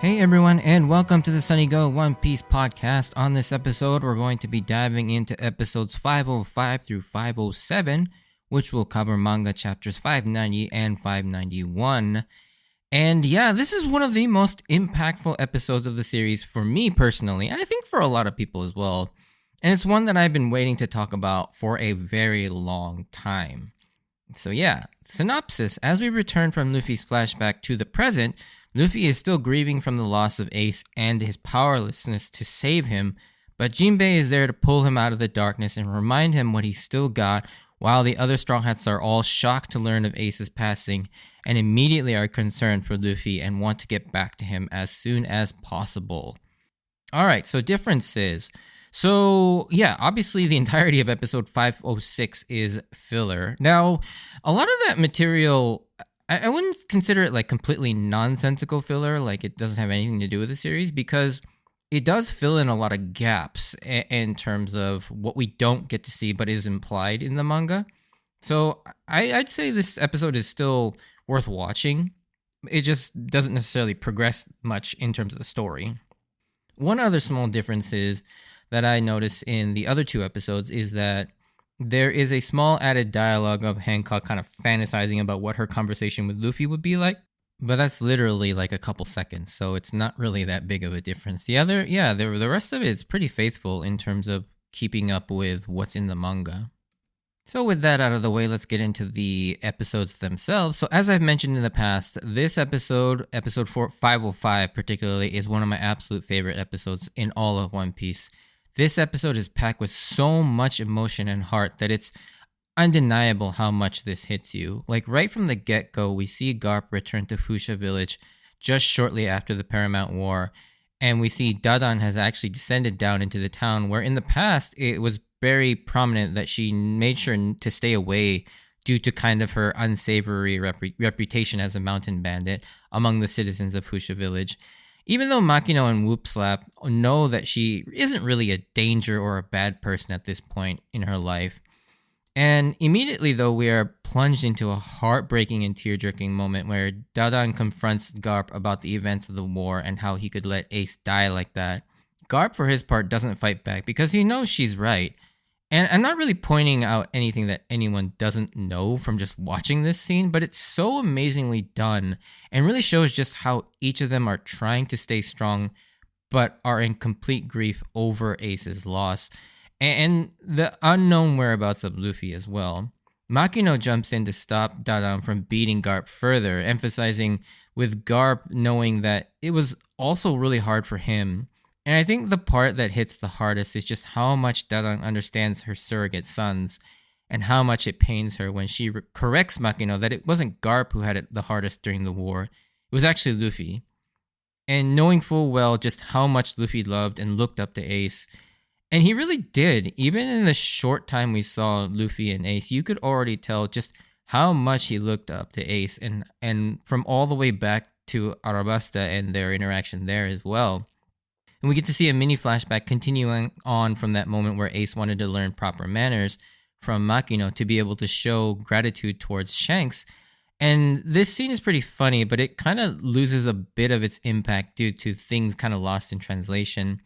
Hey everyone, and welcome to the Sunny Go One Piece podcast. On this episode, we're going to be diving into episodes 505 through 507, which will cover manga chapters 590 and 591. And yeah, this is one of the most impactful episodes of the series for me personally, and I think for a lot of people as well. And it's one that I've been waiting to talk about for a very long time. So yeah, synopsis. As we return from Luffy's flashback to the present, Luffy is still grieving from the loss of Ace and his powerlessness to save him, but Jinbe is there to pull him out of the darkness and remind him what he's still got, while the other Straw Hats are all shocked to learn of Ace's passing and immediately are concerned for Luffy and want to get back to him as soon as possible. Alright, so differences. So, yeah, obviously the entirety of episode 506 is filler. Now, a lot of that material, I wouldn't consider it like completely nonsensical filler, like it doesn't have anything to do with the series, because it does fill in a lot of gaps in terms of what we don't get to see but is implied in the manga. So I'd say this episode is still worth watching. It just doesn't necessarily progress much in terms of the story. One other small difference is that I noticed in the other two episodes is that there is a small added dialogue of Hancock kind of fantasizing about what her conversation with Luffy would be like, but that's literally like a couple seconds, so it's not really that big of a difference. The rest of it is pretty faithful in terms of keeping up with what's in the manga. So with that out of the way, let's get into the episodes themselves. So as I've mentioned in the past, this episode 505 particularly, is one of my absolute favorite episodes in all of One Piece. This episode is packed with so much emotion and heart that it's undeniable how much this hits you. Like right from the get-go, we see Garp return to Fuchsia Village just shortly after the Paramount War, and we see Dadan has actually descended down into the town, where in the past it was very prominent that she made sure to stay away due to kind of her unsavory reputation as a mountain bandit among the citizens of Fuchsia Village. Even though Makino and Whoopslap know that she isn't really a danger or a bad person at this point in her life. And immediately, though, we are plunged into a heartbreaking and tear-jerking moment where Dadan confronts Garp about the events of the war and how he could let Ace die like that. Garp, for his part, doesn't fight back because he knows she's right. And I'm not really pointing out anything that anyone doesn't know from just watching this scene, but it's so amazingly done and really shows just how each of them are trying to stay strong, but are in complete grief over Ace's loss and the unknown whereabouts of Luffy as well. Makino jumps in to stop Dadan from beating Garp further, emphasizing with Garp knowing that it was also really hard for him. And I think the part that hits the hardest is just how much Dadan understands her surrogate sons and how much it pains her when she corrects Makino that it wasn't Garp who had it the hardest during the war. It was actually Luffy. And knowing full well just how much Luffy loved and looked up to Ace. And he really did. Even in the short time we saw Luffy and Ace, you could already tell just how much he looked up to Ace. And from all the way back to Arabasta and their interaction there as well. And we get to see a mini flashback continuing on from that moment where Ace wanted to learn proper manners from Makino to be able to show gratitude towards Shanks. And this scene is pretty funny, but it kind of loses a bit of its impact due to things kind of lost in translation.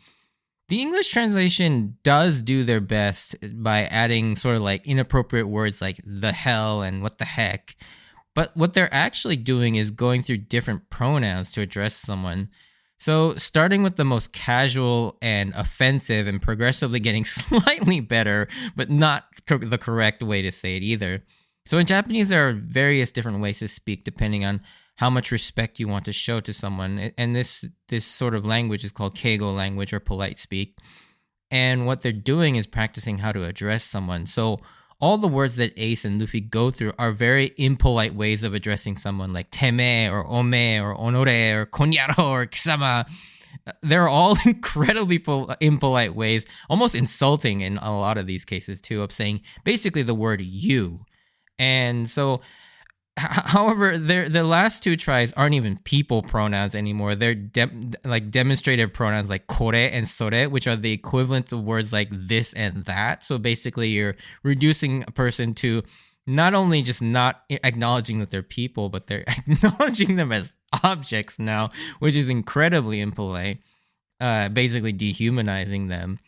The English translation does do their best by adding sort of like inappropriate words like the hell and what the heck. But what they're actually doing is going through different pronouns to address someone. So starting with the most casual and offensive and progressively getting slightly better, but not the correct way to say it either. So in Japanese, there are various different ways to speak depending on how much respect you want to show to someone. And this sort of language is called keigo language or polite speak. And what they're doing is practicing how to address someone. So all the words that Ace and Luffy go through are very impolite ways of addressing someone, like teme or ome or onore or konyaro or kisama. They're all incredibly impolite ways, almost insulting in a lot of these cases too, of saying basically the word you. And so, however, the last two tries aren't even people pronouns anymore. They're demonstrative pronouns like kore and sore, which are the equivalent of words like this and that. So basically, you're reducing a person to not only just not acknowledging that they're people, but they're acknowledging them as objects now, which is incredibly impolite, basically dehumanizing them.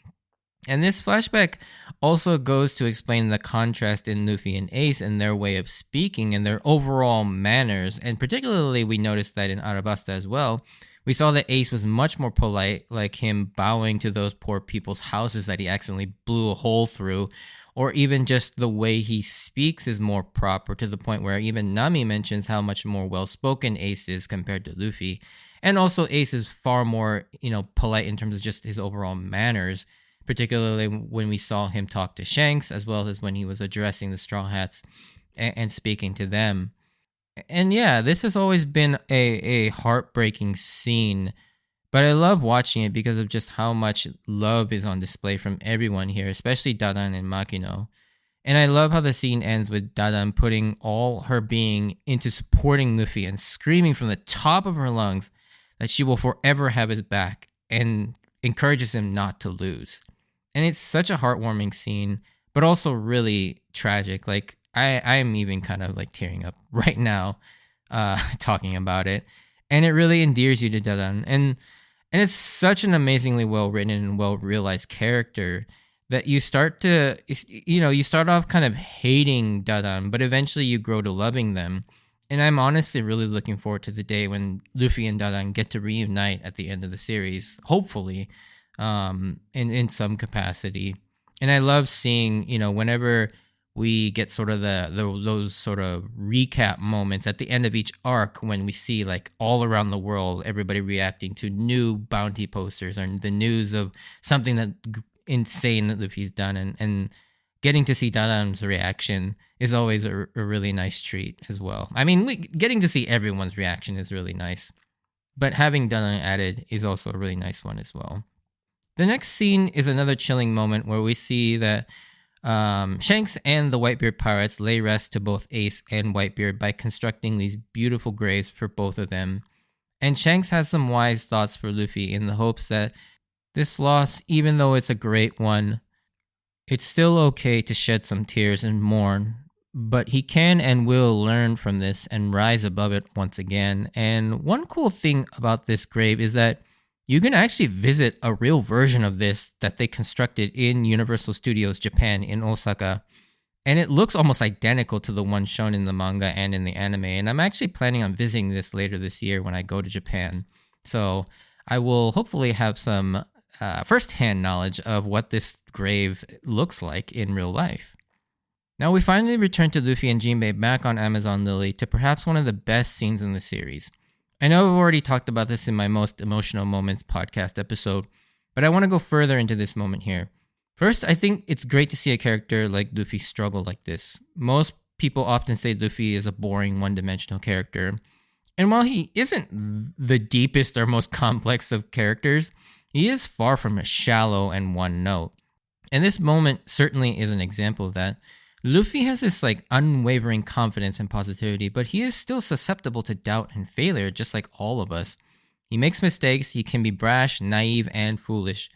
And this flashback also goes to explain the contrast in Luffy and Ace and their way of speaking and their overall manners. And particularly, we noticed that in Arabasta as well. We saw that Ace was much more polite, like him bowing to those poor people's houses that he accidentally blew a hole through, or even just the way he speaks is more proper, to the point where even Nami mentions how much more well-spoken Ace is compared to Luffy. And also Ace is far more, polite in terms of just his overall manners, particularly when we saw him talk to Shanks, as well as when he was addressing the Straw Hats and speaking to them. And yeah, this has always been a heartbreaking scene, but I love watching it because of just how much love is on display from everyone here, especially Dadan and Makino. And I love how the scene ends with Dadan putting all her being into supporting Luffy and screaming from the top of her lungs that she will forever have his back, and encourages him not to lose. And it's such a heartwarming scene, but also really tragic. Like, I'm even kind of like tearing up right now talking about it. And it really endears you to Dadan. And it's such an amazingly well-written and well-realized character that you start to, you start off kind of hating Dadan, but eventually you grow to loving them. And I'm honestly really looking forward to the day when Luffy and Dadan get to reunite at the end of the series, hopefully, in some capacity. And I love seeing, whenever we get sort of those sort of recap moments at the end of each arc, when we see like all around the world everybody reacting to new bounty posters or the news of something that insane that Luffy's done, and getting to see Dadan's reaction is always a really nice treat as well. I mean, getting to see everyone's reaction is really nice, but having Dadan added is also a really nice one as well. The next scene is another chilling moment where we see that Shanks and the Whitebeard pirates lay rest to both Ace and Whitebeard by constructing these beautiful graves for both of them. And Shanks has some wise thoughts for Luffy in the hopes that this loss, even though it's a great one, it's still okay to shed some tears and mourn, but he can and will learn from this and rise above it once again. And one cool thing about this grave is that you can actually visit a real version of this that they constructed in Universal Studios Japan in Osaka. And it looks almost identical to the one shown in the manga and in the anime. And I'm actually planning on visiting this later this year when I go to Japan. So I will hopefully have some first-hand knowledge of what this grave looks like in real life. Now we finally return to Luffy and Jinbe back on Amazon Lily to perhaps one of the best scenes in the series. I know I've already talked about this in my Most Emotional Moments podcast episode, but I want to go further into this moment here. First, I think it's great to see a character like Luffy struggle like this. Most people often say Luffy is a boring, one-dimensional character. And while he isn't the deepest or most complex of characters, he is far from a shallow and one note. And this moment certainly is an example of that. Luffy has this like unwavering confidence and positivity, but he is still susceptible to doubt and failure, just like all of us. He makes mistakes, he can be brash, naive, and foolish.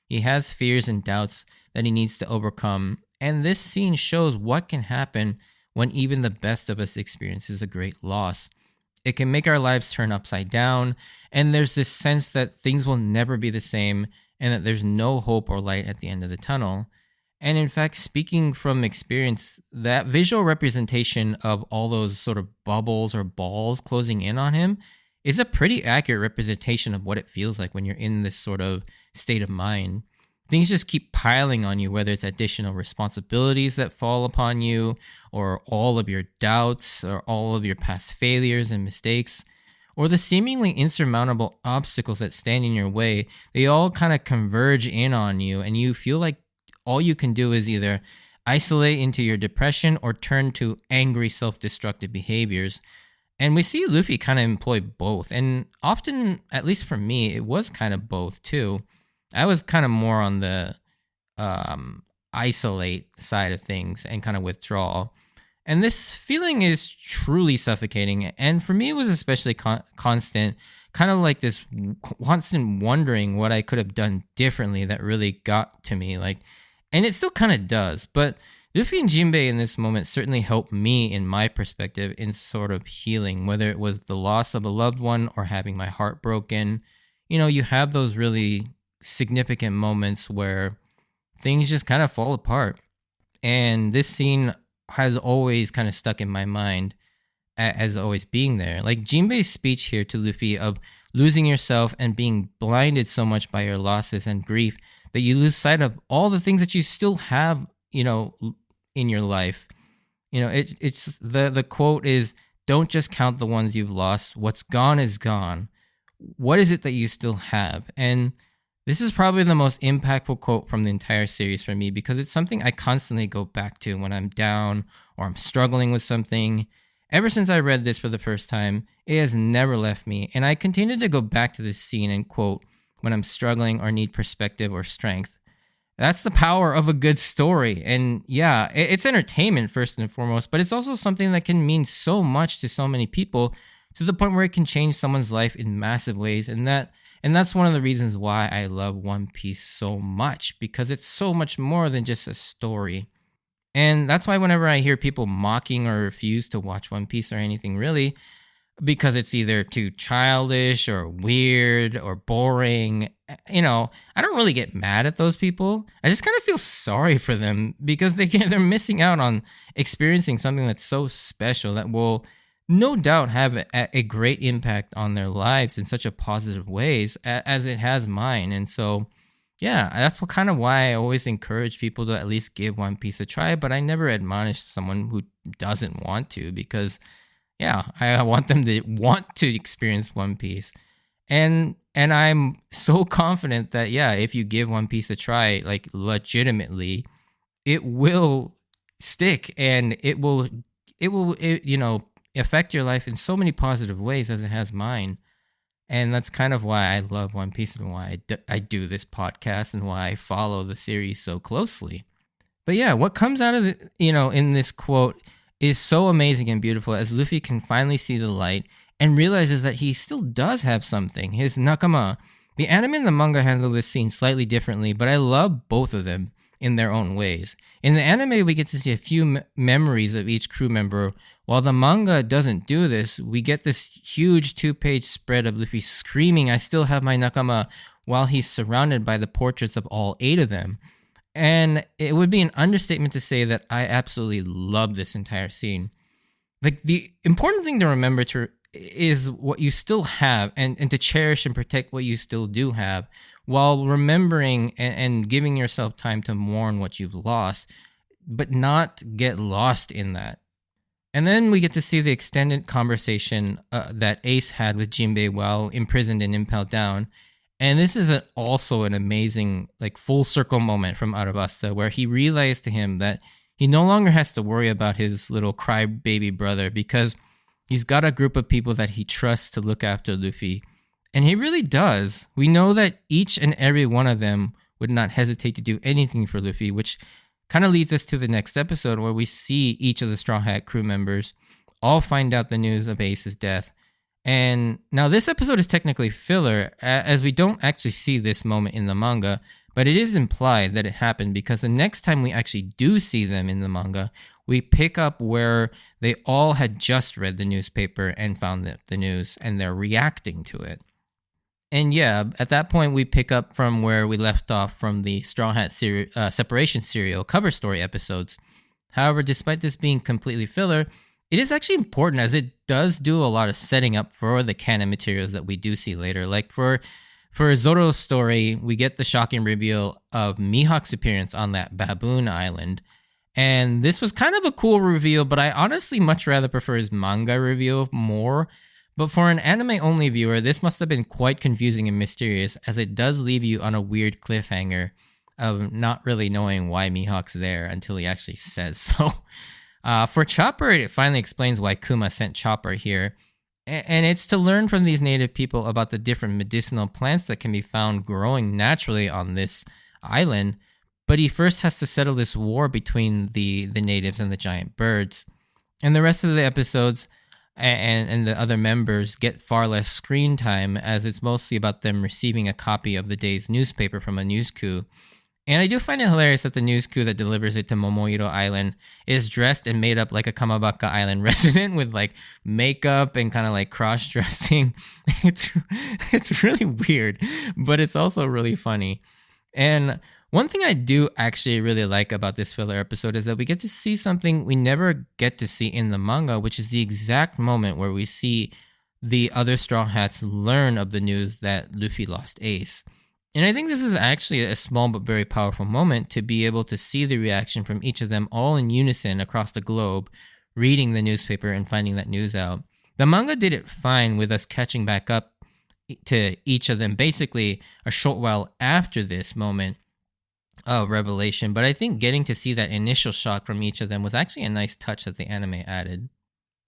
He has fears and doubts that he needs to overcome, and this scene shows what can happen when even the best of us experiences a great loss. It can make our lives turn upside down, and there's this sense that things will never be the same and that there's no hope or light at the end of the tunnel. And in fact, speaking from experience, that visual representation of all those sort of bubbles or balls closing in on him is a pretty accurate representation of what it feels like when you're in this sort of state of mind. Things just keep piling on you, whether it's additional responsibilities that fall upon you, or all of your doubts, or all of your past failures and mistakes, or the seemingly insurmountable obstacles that stand in your way. They all kind of converge in on you, and you feel like all you can do is either isolate into your depression or turn to angry, self-destructive behaviors. And we see Luffy kind of employ both. And often, at least for me, it was kind of both too. I was kind of more on the isolate side of things and kind of withdrawal. And this feeling is truly suffocating. And for me, it was especially constant, kind of like this constant wondering what I could have done differently that really got to me. And it still kind of does, but Luffy and Jinbe in this moment certainly helped me in my perspective in sort of healing, whether it was the loss of a loved one or having my heart broken. You have those really significant moments where things just kind of fall apart. And this scene has always kind of stuck in my mind as always being there. Like Jinbe's speech here to Luffy of losing yourself and being blinded so much by your losses and grief that you lose sight of all the things that you still have, in your life. It's the quote is, don't just count the ones you've lost. What's gone is gone. What is it that you still have? And this is probably the most impactful quote from the entire series for me because it's something I constantly go back to when I'm down or I'm struggling with something. Ever since I read this for the first time, it has never left me, and I continue to go back to this scene and quote when I'm struggling or need perspective or strength. That's the power of a good story. And yeah, it's entertainment first and foremost, but it's also something that can mean so much to so many people to the point where it can change someone's life in massive ways. And that's one of the reasons why I love One Piece so much, because it's so much more than just a story. And that's why whenever I hear people mocking or refuse to watch One Piece or anything really, because it's either too childish or weird or boring, I don't really get mad at those people. I just kind of feel sorry for them because they're missing out on experiencing something that's so special that will no doubt have a great impact on their lives in such a positive ways as it has mine. And so yeah, that's kind of why I always encourage people to at least give One Piece a try, but I never admonish someone who doesn't want to because, yeah, I want them to want to experience One Piece. And I'm so confident that, yeah, if you give One Piece a try, like legitimately, it will stick and it will affect your life in so many positive ways as it has mine. And that's kind of why I love One Piece and why I do this podcast and why I follow the series so closely. But yeah, what comes out of the, in this quote is so amazing and beautiful as Luffy can finally see the light and realizes that he still does have something, his Nakama. The anime and the manga handle this scene slightly differently, but I love both of them in their own ways. In the anime, we get to see a few memories of each crew member. While the manga doesn't do this, we get this huge 2-page spread of Luffy screaming, "I still have my Nakama," while he's surrounded by the portraits of all 8 of them. And it would be an understatement to say that I absolutely love this entire scene. Like, the important thing to remember is what you still have and to cherish and protect what you still do have while remembering and giving yourself time to mourn what you've lost, but not get lost in that. And then we get to see the extended conversation that Ace had with Jinbe while imprisoned in Impel Down. And this is also an amazing, full circle moment from Arabasta where he realized to him that he no longer has to worry about his little crybaby brother because he's got a group of people that he trusts to look after Luffy. And he really does. We know that each and every one of them would not hesitate to do anything for Luffy, which kind of leads us to the next episode where we see each of the Straw Hat crew members all find out the news of Ace's death. And now this episode is technically filler, as we don't actually see this moment in the manga, but it is implied that it happened because the next time we actually do see them in the manga, we pick up where they all had just read the newspaper and found the news, and they're reacting to it. And yeah, at that point, we pick up from where we left off from the Straw Hat Separation serial cover story episodes. However, despite this being completely filler, it is actually important as it does do a lot of setting up for the canon materials that we do see later. Like for Zoro's story, we get the shocking reveal of Mihawk's appearance on that baboon island. And this was kind of a cool reveal, but I honestly much rather prefer his manga reveal more. But for an anime-only viewer, this must have been quite confusing and mysterious, as it does leave you on a weird cliffhanger of not really knowing why Mihawk's there until he actually says so. For Chopper, it finally explains why Kuma sent Chopper here, and it's to learn from these native people about the different medicinal plants that can be found growing naturally on this island, but he first has to settle this war between the natives and the giant birds. And the rest of the episodes and the other members get far less screen time, as it's mostly about them receiving a copy of the day's newspaper from a news coup. And I do find it hilarious that the news crew that delivers it to Momoiro Island is dressed and made up like a Kamabaka Island resident with like makeup and kind of like cross-dressing. It's it's really weird, but it's also really funny. And one thing I do actually really like about this filler episode is that we get to see something we never get to see in the manga, which is the exact moment where we see the other Straw Hats learn of the news that Luffy lost Ace. And I think this is actually a small but very powerful moment to be able to see the reaction from each of them all in unison across the globe, reading the newspaper and finding that news out. The manga did it fine with us catching back up to each of them basically a short while after this moment of revelation, but I think getting to see that initial shock from each of them was actually a nice touch that the anime added.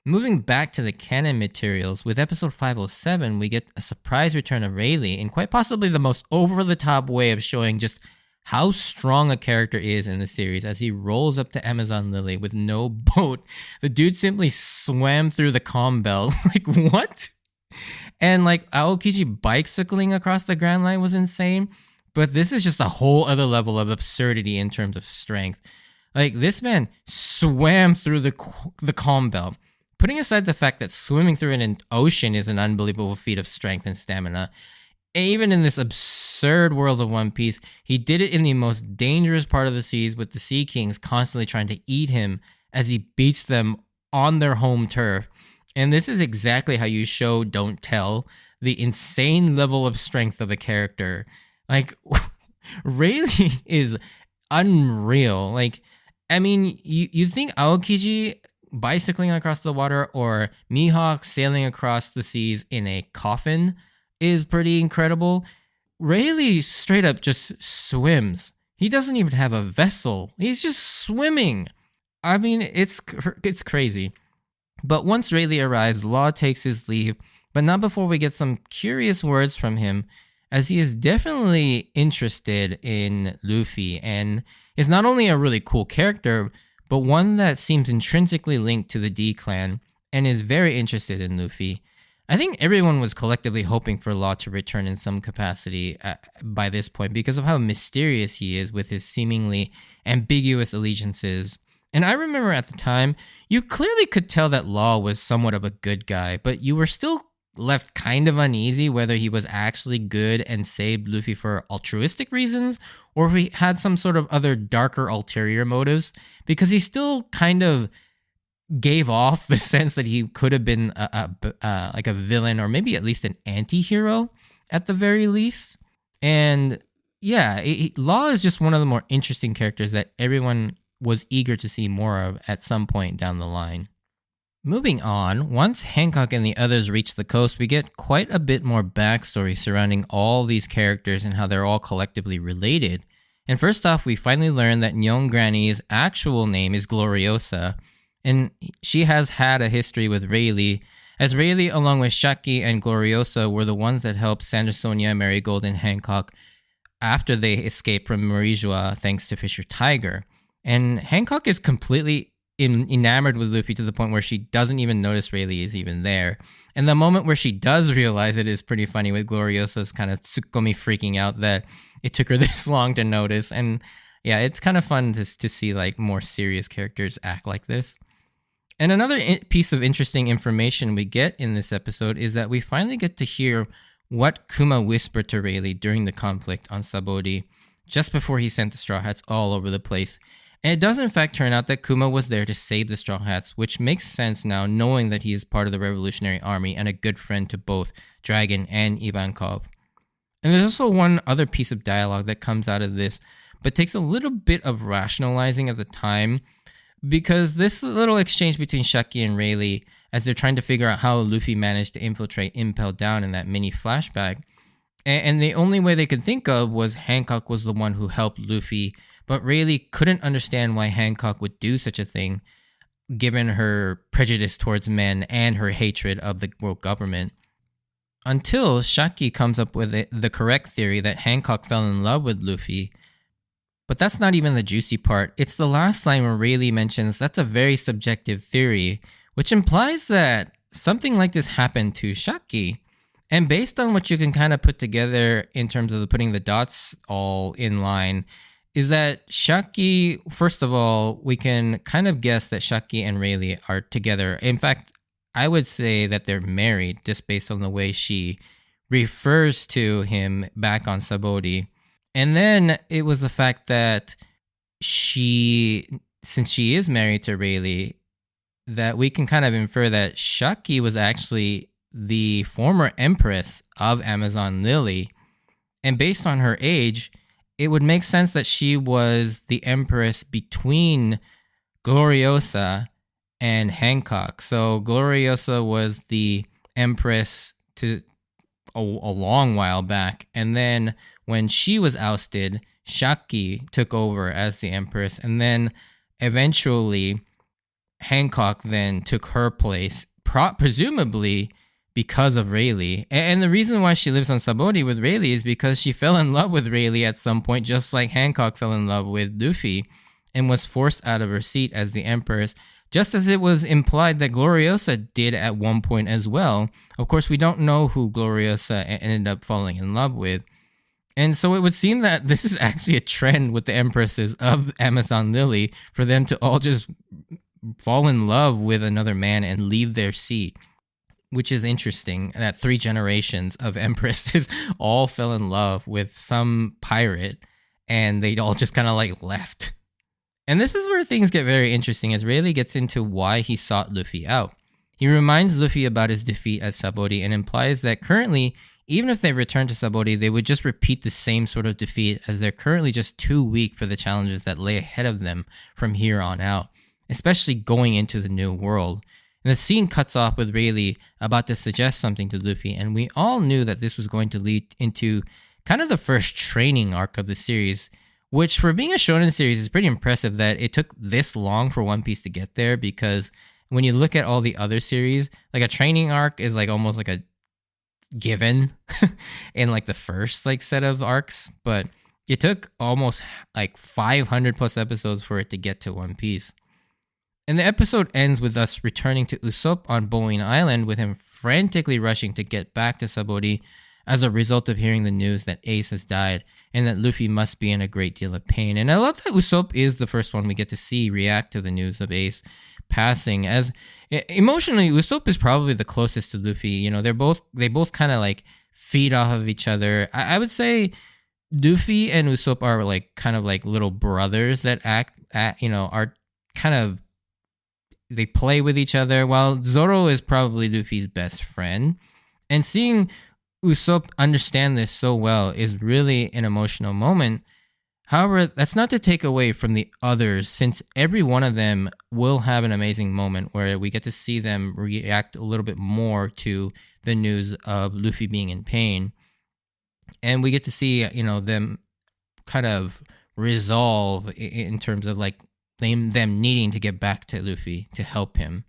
Moving back to the canon materials, with episode 507, we get a surprise return of Rayleigh in quite possibly the most over-the-top way of showing just how strong a character is in the series as he rolls up to Amazon Lily with no boat. The dude simply swam through the calm belt. Like, what? And like Aokiji bicycling across the Grand Line was insane, but this is just a whole other level of absurdity in terms of strength. Like, this man swam through the calm belt. Putting aside the fact that swimming through an ocean is an unbelievable feat of strength and stamina, even in this absurd world of One Piece, he did it in the most dangerous part of the seas with the Sea Kings constantly trying to eat him as he beats them on their home turf. And this is exactly how you show, don't tell, the insane level of strength of a character. Like, Rayleigh is unreal. Like, I mean, you think Aokiji bicycling across the water or Mihawk sailing across the seas in a coffin is pretty incredible. Rayleigh straight up just swims. He doesn't even have a vessel. He's just swimming. I mean, it's crazy. But once Rayleigh arrives, Law takes his leave, but not before we get some curious words from him, as he is definitely interested in Luffy and is not only a really cool character, but one that seems intrinsically linked to the D-Clan and is very interested in Luffy. I think everyone was collectively hoping for Law to return in some capacity by this point because of how mysterious he is with his seemingly ambiguous allegiances. And I remember at the time, you clearly could tell that Law was somewhat of a good guy, but you were still left kind of uneasy whether he was actually good and saved Luffy for altruistic reasons or if he had some sort of other darker ulterior motives, because he still kind of gave off the sense that he could have been like a villain or maybe at least an anti-hero at the very least. And yeah, Law is just one of the more interesting characters that everyone was eager to see more of at some point down the line. Moving on, once Hancock and the others reach the coast, we get quite a bit more backstory surrounding all these characters and how they're all collectively related. And first off, we finally learn that Young Granny's actual name is Gloriosa, and she has had a history with Rayleigh, as Rayleigh along with Shaki and Gloriosa were the ones that helped Sandersonia, Marigold, and Hancock after they escaped from Marijua thanks to Fisher Tiger. And Hancock is completely enamored with Luffy to the point where she doesn't even notice Rayleigh is even there. And the moment where she does realize it is pretty funny, with Gloriosa's kind of Tsukomi freaking out that it took her this long to notice. And yeah, it's kind of fun to see like more serious characters act like this. And another piece of interesting information we get in this episode is that we finally get to hear what Kuma whispered to Rayleigh during the conflict on Sabodi, just before he sent the Straw Hats all over the place. And it does in fact turn out that Kuma was there to save the Straw Hats, which makes sense now knowing that he is part of the Revolutionary Army and a good friend to both Dragon and Ivankov. And there's also one other piece of dialogue that comes out of this, but takes a little bit of rationalizing at the time, because this little exchange between Shaki and Rayleigh, as they're trying to figure out how Luffy managed to infiltrate Impel Down in that mini flashback, and the only way they could think of was Hancock was the one who helped Luffy, but Rayleigh couldn't understand why Hancock would do such a thing, given her prejudice towards men and her hatred of the world government. Until Shaki comes up with the correct theory that Hancock fell in love with Luffy. But that's not even the juicy part. It's the last line where Rayleigh mentions that's a very subjective theory, which implies that something like this happened to Shaki. And based on what you can kind of put together in terms of putting the dots all in line, is that Shaki, first of all, we can kind of guess that Shaki and Rayleigh are together. In fact, I would say that they're married just based on the way she refers to him back on Sabodi. And then it was the fact that since she is married to Rayleigh, that we can kind of infer that Shaki was actually the former empress of Amazon Lily. And based on her age, it would make sense that she was the empress between Gloriosa and Hancock. So Gloriosa was the empress to a long while back. And then when she was ousted, Shaki took over as the empress. And then eventually Hancock then took her place, presumably because of Rayleigh. And the reason why she lives on Sabodi with Rayleigh is because she fell in love with Rayleigh at some point, just like Hancock fell in love with Luffy and was forced out of her seat as the empress, just as it was implied that Gloriosa did at one point as well. Of course, we don't know who Gloriosa ended up falling in love with. And so it would seem that this is actually a trend with the empresses of Amazon Lily for them to all just fall in love with another man and leave their seat, which is interesting that 3 generations of empresses all fell in love with some pirate and they all just kind of like left. And this is where things get very interesting as Rayleigh gets into why he sought Luffy out. He reminds Luffy about his defeat at Sabodi and implies that currently, even if they return to Sabodi, they would just repeat the same sort of defeat as they're currently just too weak for the challenges that lay ahead of them from here on out, especially going into the new world. And the scene cuts off with Rayleigh about to suggest something to Luffy, and we all knew that this was going to lead into kind of the first training arc of the series, which for being a shonen series is pretty impressive that it took this long for One Piece to get there, because when you look at all the other series, like a training arc is like almost like a given in like the first like set of arcs, but it took almost like 500 plus episodes for it to get to One Piece. And the episode ends with us returning to Usopp on Boeing Island, with him frantically rushing to get back to Sabodi as a result of hearing the news that Ace has died and that Luffy must be in a great deal of pain. And I love that Usopp is the first one we get to see react to the news of Ace passing, as emotionally Usopp is probably the closest to Luffy. You know, they both kind of like feed off of each other. I would say Luffy and Usopp are like kind of like little brothers that are kind of, they play with each other, while Zoro is probably Luffy's best friend. And seeing Usopp understand this so well is really an emotional moment. However, that's not to take away from the others, since every one of them will have an amazing moment where we get to see them react a little bit more to the news of Luffy being in pain. And we get to see, them kind of resolve in terms of like them needing to get back to Luffy to help him.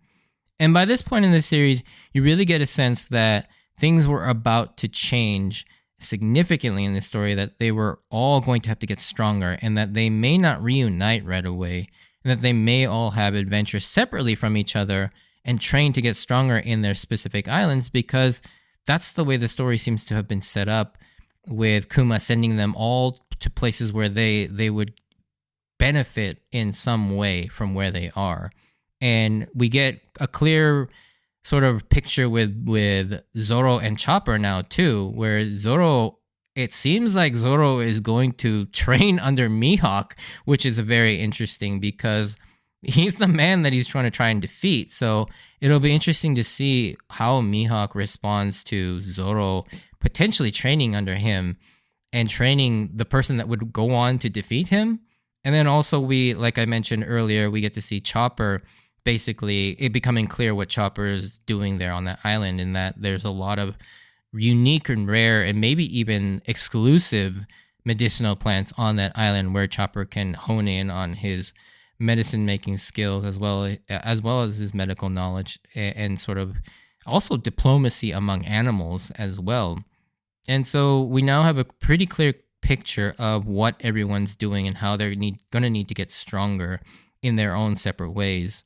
And by this point in the series, you really get a sense that things were about to change significantly in the story, that they were all going to have to get stronger, and that they may not reunite right away, and that they may all have adventures separately from each other and train to get stronger in their specific islands, because that's the way the story seems to have been set up, with Kuma sending them all to places where they would benefit in some way from where they are. And we get a clear sort of picture with Zoro and Chopper now too, where it seems like Zoro is going to train under Mihawk, which is very interesting because he's the man that he's trying and defeat. So it'll be interesting to see how Mihawk responds to Zoro potentially training under him and training the person that would go on to defeat him. And then also like I mentioned earlier, we get to see Chopper, basically it becoming clear what Chopper is doing there on that island, and that there's a lot of unique and rare and maybe even exclusive medicinal plants on that island where Chopper can hone in on his medicine making skills as well as his medical knowledge and sort of also diplomacy among animals as well. And so we now have a pretty clear picture of what everyone's doing and how they're going to need to get stronger in their own separate ways.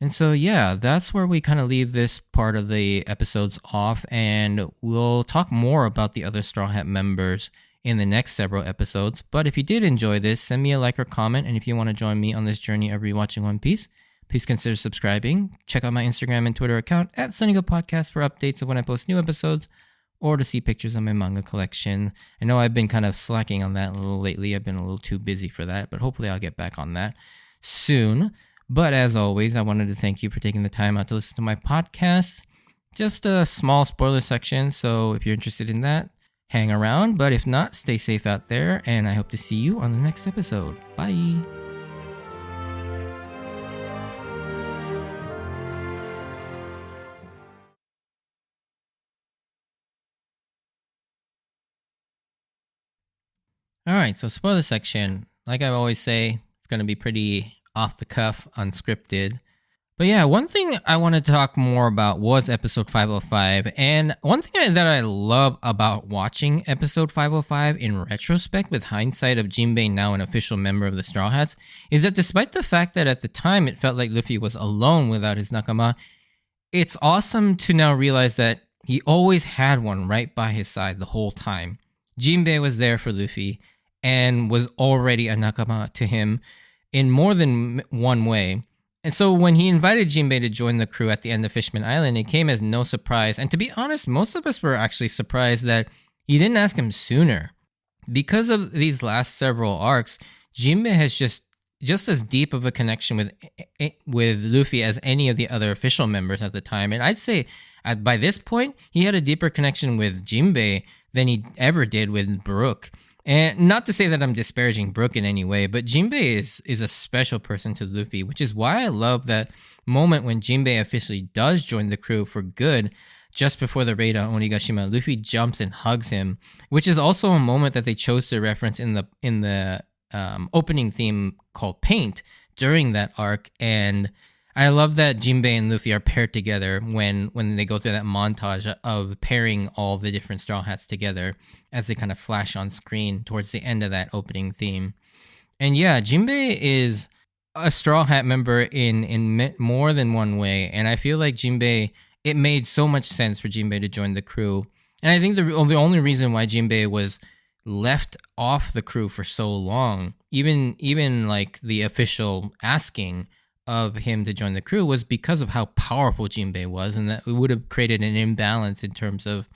And so, yeah, that's where we kind of leave this part of the episodes off, and we'll talk more about the other Straw Hat members in the next several episodes. But if you did enjoy this, send me a like or comment, and if you want to join me on this journey of rewatching One Piece, please consider subscribing. Check out my Instagram and Twitter account at SunnyGo Podcast for updates of when I post new episodes, or to see pictures of my manga collection. I know I've been kind of slacking on that a little lately. I've been a little too busy for that, but hopefully I'll get back on that soon. But as always, I wanted to thank you for taking the time out to listen to my podcast. Just a small spoiler section, so if you're interested in that, hang around. But if not, stay safe out there, and I hope to see you on the next episode. Bye! Alright, so spoiler section. Like I always say, it's going to be pretty off the cuff, unscripted. But yeah, one thing I want to talk more about was episode 505. And one thing that I love about watching episode 505 in retrospect, with hindsight of Jinbe now an official member of the Straw Hats, is that despite the fact that at the time it felt like Luffy was alone without his Nakama, it's awesome to now realize that he always had one right by his side the whole time. Jinbe was there for Luffy and was already a Nakama to him in more than one way. And so when he invited Jinbe to join the crew at the end of Fishman Island, it came as no surprise. And to be honest, most of us were actually surprised that he didn't ask him sooner. Because of these last several arcs, Jinbe has just as deep of a connection with Luffy as any of the other official members at the time. And I'd say by this point, he had a deeper connection with Jinbe than he ever did with Brook. And not to say that I'm disparaging Brook in any way, but Jinbe is a special person to Luffy, which is why I love that moment when Jinbe officially does join the crew for good. Just before the raid on Onigashima, Luffy jumps and hugs him, which is also a moment that they chose to reference in the opening theme called Paint during that arc. And I love that Jinbe and Luffy are paired together when they go through that montage of pairing all the different Straw Hats together as they kind of flash on screen towards the end of that opening theme. And yeah, Jinbe is a Straw Hat member in more than one way, and I feel like Jinbe, it made so much sense for Jinbe to join the crew. And I think the only reason why Jinbe was left off the crew for so long, even like the official asking of him to join the crew, was because of how powerful Jinbe was, and that it would have created an imbalance in terms of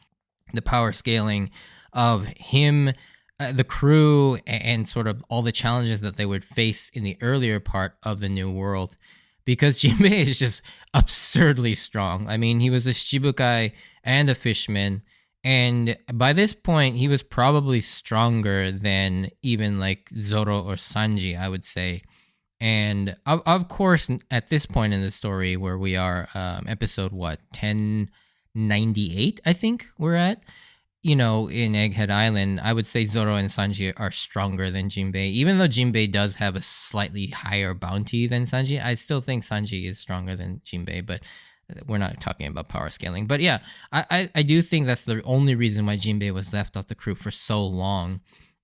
the power scaling of him, the crew, and sort of all the challenges that they would face in the earlier part of the New World. Because Jinbe is just absurdly strong. I mean, he was a Shichibukai and a fishman, and by this point, he was probably stronger than even like Zoro or Sanji, I would say. And of course, at this point in the story where we are, episode 1098, I think we're at, in Egghead Island, I would say Zoro and Sanji are stronger than Jinbe. Even though Jinbe does have a slightly higher bounty than Sanji, I still think Sanji is stronger than Jinbe, but we're not talking about power scaling. But yeah, I do think that's the only reason why Jinbe was left off the crew for so long,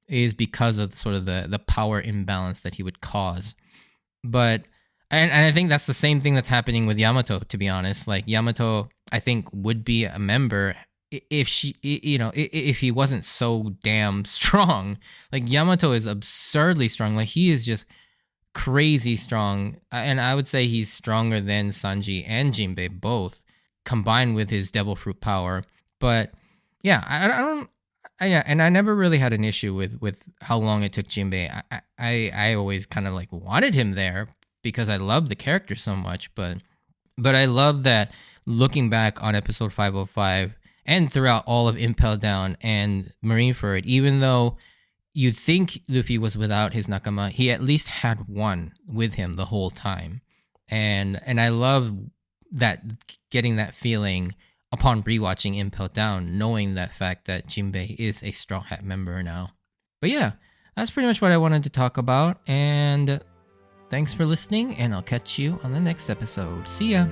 is because of sort of the power imbalance that he would cause. But and I think that's the same thing that's happening with Yamato, to be honest. Like, Yamato, I think, would be a member if he wasn't so damn strong. Like, Yamato is absurdly strong. Like, he is just crazy strong, and I would say he's stronger than Sanji and Jinbe both, combined with his devil fruit power. But yeah, I never really had an issue with how long it took Jinbe. I always kind of like wanted him there because I love the character so much. But I love that looking back on episode 505 and throughout all of Impel Down and Marineford, even though you'd think Luffy was without his Nakama, he at least had one with him the whole time. And I love that, getting that feeling upon rewatching Impel Down, knowing that fact that Jinbe is a Straw Hat member now. But yeah, that's pretty much what I wanted to talk about. And thanks for listening, and I'll catch you on the next episode. See ya!